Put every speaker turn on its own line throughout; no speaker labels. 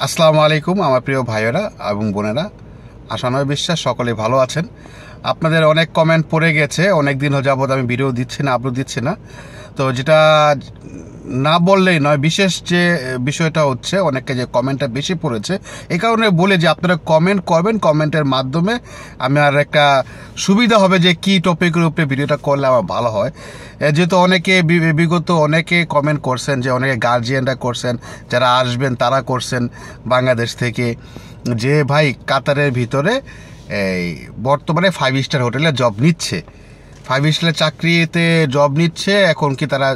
আসসালামু আলাইকুম আমার প্রিয় ভাইয়েরা এবং বোনেরা, আশা নয় বিশ্বাস সকলে ভালো আছেন। আপনাদের অনেক কমেন্ট পড়ে গেছে, অনেক দিন যাবত আমি ভিডিও দিচ্ছি না, আপলোড দিচ্ছি না। তো যেটা না বললেই নয়, বিশেষ যে বিষয়টা হচ্ছে অনেকে যে কমেন্টটা বেশি পড়েছে, এই কারণে বলে যে আপনারা কমেন্ট করবেন, কমেন্টের মাধ্যমে আমি আর একটা সুবিধা হবে যে কি টপিকের উপরে ভিডিওটা করলে আমার ভালো হয়। যেহেতু অনেকে বিগত অনেকে কমেন্ট করছেন, যে অনেকে গার্জিয়ানরা করছেন, যারা আসবেন তারা করছেন বাংলাদেশ থেকে, যে ভাই কাতারের ভিতরে এই বর্তমানে 5 স্টার হোটেলে জব নিচ্ছে, 5 স্টারের চাকরিতে জব নিচ্ছে, এখন কি তারা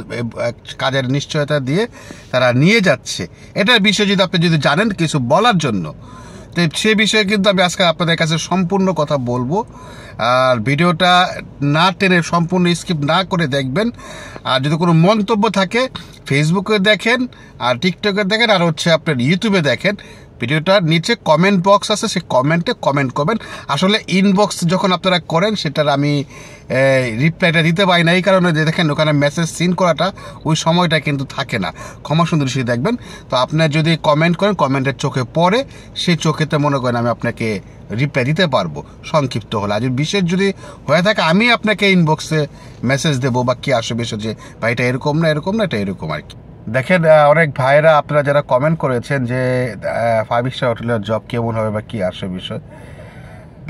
কাজের নিশ্চয়তা দিয়ে তারা নিয়ে যাচ্ছে। এটার বিষয়ে যদি আপনি জানেন কিছু বলার জন্য, তো সে বিষয়ে কিন্তু আমি আজকে আপনাদের কাছে সম্পূর্ণ কথা বলবো। আর ভিডিওটা না টেনে সম্পূর্ণ স্কিপ না করে দেখবেন। আর যদি কোনো মন্তব্য থাকে ফেসবুকে দেখেন, আর টিকটকে দেখেন, আর হচ্ছে আপনার ইউটিউবে দেখেন। ভিডিওটার নিচে কমেন্ট বক্স আছে, সেই কমেন্টে কমেন্ট করবেন। আসলে ইনবক্স যখন আপনারা করেন সেটার আমি রিপ্লাইটা দিতে পারি না, এই কারণে যে দেখেন ওখানে মেসেজ সিন করাটা ওই সময়টা কিন্তু থাকে না, ক্ষমা সুন্দর দেখবেন। তো আপনার যদি কমেন্ট করেন, কমেন্টের চোখে পড়ে, সেই চোখেতে মনে করেন আমি আপনাকে রিপ্লাই দিতে পারবো সংক্ষিপ্ত হলে। আর বিশেষ যদি হয়ে থাকে আমি আপনাকে ইনবক্সে মেসেজ দেবো বা কি আসবে বিষয়, যে ভাই এটা এরকম না এরকম না, এটা এরকম আর কি। দেখেন অনেক ভাইরা আপনারা যারা কমেন্ট করেছেন যে 5 স্টার হোটেলের জব কেমন হবে বা কি আসে বিষয়,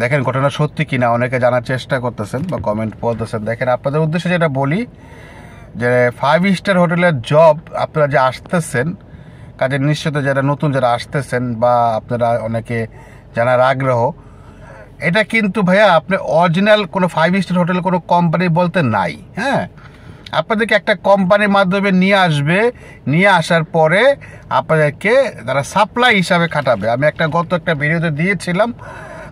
দেখেন ঘটনা সত্যি কিনা অনেকে জানার চেষ্টা করতেছেন বা কমেন্ট বলতেছেন। দেখেন আপনাদের উদ্দেশ্যে যেটা বলি, যে 5 স্টার হোটেলের জব আপনারা যে আসতেছেন, কাজের নিশ্চয়তা যারা নতুন যারা আসতেছেন বা আপনারা অনেকে জানার আগ্রহ, এটা কিন্তু ভাইয়া আপনি অরিজিনাল কোনো 5 স্টার হোটেল কোনো কোম্পানি বলতে নাই। হ্যাঁ, আপনাদেরকে একটা কোম্পানির মাধ্যমে নিয়ে আসবে, নিয়ে আসার পরে আপনাদেরকে তারা সাপ্লাই হিসাবে খাটাবে। আমি গত একটা ভিডিওতে দিয়েছিলাম,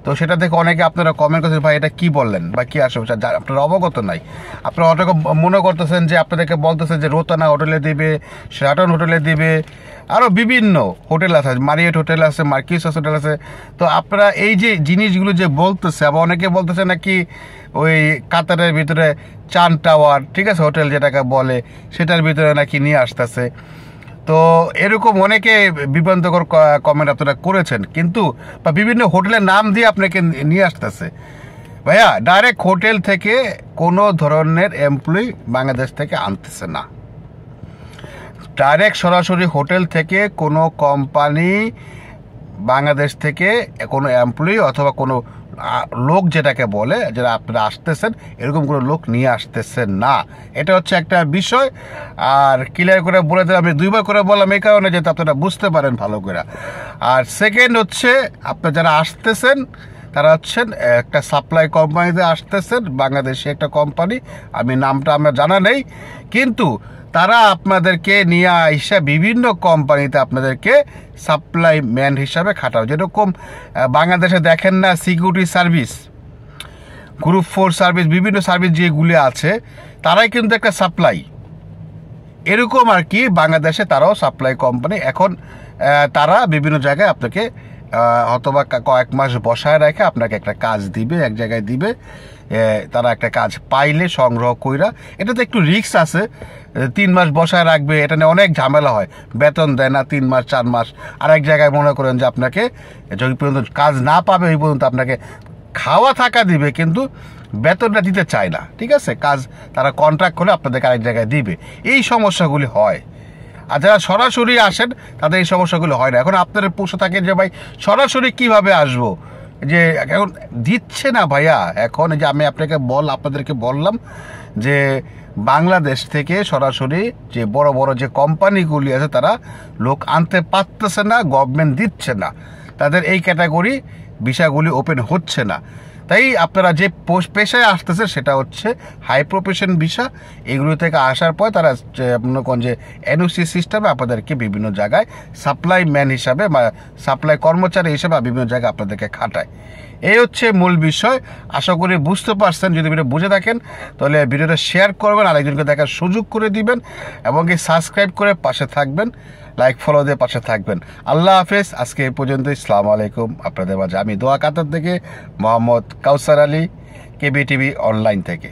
তো সেটা দেখে অনেকে আপনারা কমেন্ট করছেন ভাই এটা কি বললেন বা কি আসবে, আপনারা অবগত নাই। আপনারা অনেকে মনে করতেছেন যে আপনাদেরকে বলতেছেন যে রোতানা হোটেলে দিবে, শেরাটন হোটেলে দিবে, আরও বিভিন্ন হোটেল আছে, মারিয়েট হোটেল আছে, মার্কিউস হোটেল আছে। তো আপনারা এই যে জিনিসগুলো যে বলতেছে, আবার অনেকে বলতেছে নাকি ওই কাতারের ভিতরে চান টাওয়ার, ঠিক আছে, হোটেল যেটাকে বলে, সেটার ভিতরে নাকি নিয়ে আসতেছে। তো এরকম অনেকে বিভ্রান্তকর কমেন্ট আপনারা করেছেন, কিন্তু বা বিভিন্ন হোটেলের নাম দিয়ে আপনাকে নিয়ে আসতেছে। ভাইয়া ডাইরেক্ট হোটেল থেকে কোনো ধরনের এমপ্লয়ি বাংলাদেশ থেকে আনতেছে না। ডাইরেক্ট সরাসরি হোটেল থেকে কোনো কোম্পানি বাংলাদেশ থেকে কোনো এমপ্লয়ি অথবা কোনো লোক যেটাকে বলে, যারা আপনারা আসতেছেন, এরকম কোনো লোক নিয়ে আসতেছেন না। এটা হচ্ছে একটা বিষয়। আর ক্লিয়ার করে বলে দিলাম, আমি 2বার করে বললাম এই কারণে যাতে আপনারা বুঝতে পারেন ভালো করে। আর সেকেন্ড হচ্ছে, আপনারা যারা আসতেছেন তারা হচ্ছেন একটা সাপ্লাই কোম্পানিতে আসতেছেন, বাংলাদেশে একটা কোম্পানি, আমি নামটা আমার জানা নেই, কিন্তু তারা আপনাদেরকে নিয়ে আইসা বিভিন্ন কোম্পানিতে আপনাদেরকে সাপ্লাই ম্যান হিসাবে খাটাও। যেরকম বাংলাদেশে দেখেন না সিকিউরিটি সার্ভিস, গ্রুপ 4 সার্ভিস, বিভিন্ন সার্ভিস যেগুলি আছে, তারাই কিন্তু একটা সাপ্লাই। এরকম আর কি বাংলাদেশে তারাও সাপ্লাই কোম্পানি। এখন তারা বিভিন্ন জায়গায় আপনাকে অথবা কয়েক মাস বসায় রেখে আপনাকে একটা কাজ দিবে, এক জায়গায় দিবে, তারা একটা কাজ পাইলে সংগ্রহ কইরা। এটাতে একটু রিস্ক আছে, 3 মাস বসায় রাখবে, এটা নিয়ে অনেক ঝামেলা হয়, বেতন দেয় না 3 মাস 4 মাস। আর এক জায়গায় মনে করেন যে আপনাকে যদি পর্যন্ত কাজ না পাবে ওই পর্যন্ত আপনাকে খাওয়া থাকা দিবে, কিন্তু বেতনটা দিতে চায় না, ঠিক আছে। কাজ তারা কন্ট্রাক্ট করে আপনাদেরকে আরেক জায়গায় দিবে, এই সমস্যাগুলি হয়। আর যারা সরাসরি আসেন তাদের এই সমস্যাগুলো হয় না। এখন আপনারা প্রশ্ন থাকে যে ভাই সরাসরি কিভাবে আসবো, যে এখন দিচ্ছে না ভাইয়া। এখন যে আমি আপনাদেরকে বললাম যে বাংলাদেশ থেকে সরাসরি যে বড় বড় যে কোম্পানিগুলি আছে তারা লোক আনতে পারতেছে না, গভর্নমেন্ট দিচ্ছে না, তাদের এই ক্যাটাগরি ভিসাগুলি ওপেন হচ্ছে না। তাই আপনারা যে পেশায় আসতেছে সেটা হচ্ছে হাই প্রফেশন ভিসা। এগুলো থেকে আসার পর তারা মনে করেন যে এনওসি সিস্টেমে আপনাদেরকে বিভিন্ন জায়গায় সাপ্লাই ম্যান হিসাবে বা সাপ্লাই কর্মচারী হিসাবে বিভিন্ন জায়গায় আপনাদেরকে খাটায়। এই হচ্ছে মূল বিষয়। আশা করি বুঝতে পারছেন। যদি ভিডিও বুঝে থাকেন তাহলে ভিডিওটা শেয়ার করবেন, আরেকজনকে দেখার সুযোগ করে দিবেন, এবং সাবস্ক্রাইব করে পাশে থাকবেন, লাইক ফলো দিয়ে পাশে থাকবেন। আল্লাহ হাফেজ। আজকে এই পর্যন্ত। আসসালামু আলাইকুম। আপনাদের মাঝে আমি দোয়া কাতার থেকে মোহাম্মদ কাউসার আলী, কেবিটিভি অনলাইন থেকে।